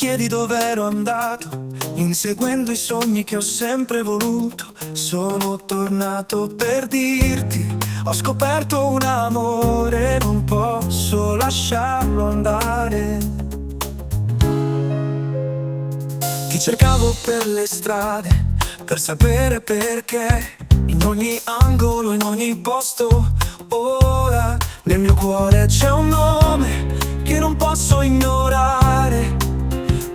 chiedi dove ero andato, inseguendo i sogni che ho sempre voluto. Sono tornato per dirti, ho scoperto un amore, non posso lasciarlo andare. Ti cercavo per le strade, per sapere perché, in ogni angolo, in ogni posto. Ora nel mio cuore c'è un nome che non posso ignorare,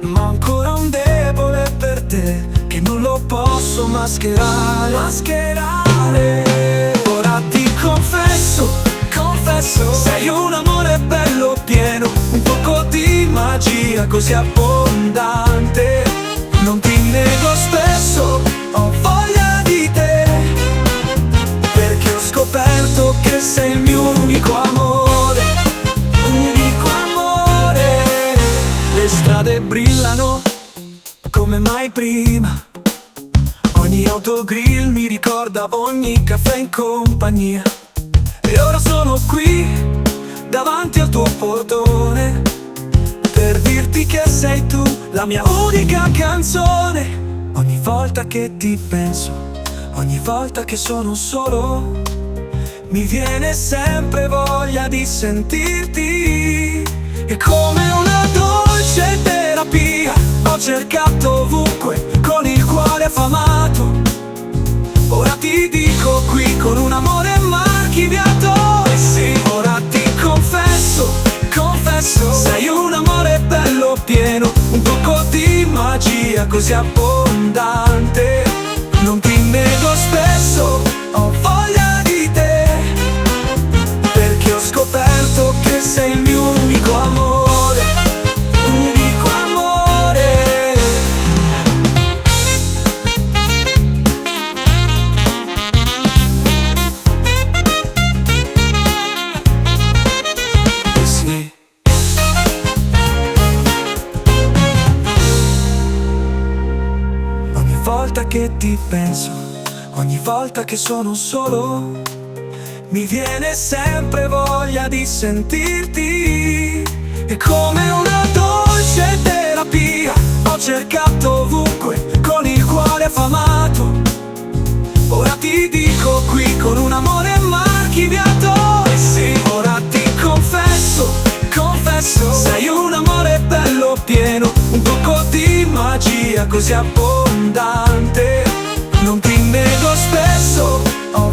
ma ho ancora un debole per te che non lo posso mascherare. Ora ti confesso, sei un amore bello pieno, un poco di magia così abbondante. Non ti nego, spesso ho voglia di te, perché ho scoperto che sei il mio unico amore, unico amore. Le strade brillano come mai prima, ogni autogrill mi ricorda ogni caffè in compagnia. E ora sono qui, davanti al tuo portone, per dirti che sei tu la mia unica canzone. Ogni volta che ti penso, ogni volta che sono solo, mi viene sempre voglia di sentirti. È come una dolce terapia, ho cercato ovunque con il cuore affamato. Ora ti dico qui con un amore marchiviato. E sì, ora ti confesso, sei un amore bello pieno, un poco di magia così abbondante. Non ti nego, spesso ho voglia di te, perché ho scoperto che sei il mio unico amore, unico amore. Sì. Ogni volta che ti penso, ogni volta che sono solo, mi viene sempre voglia di sentirti. È come una dolce terapia, ho cercato ovunque con il cuore affamato. Ora ti dico qui con un amore marchiviato. E sì, ora ti confesso, sei un amore bello pieno, un poco di magia così abbondante. Non ti nego, spesso ho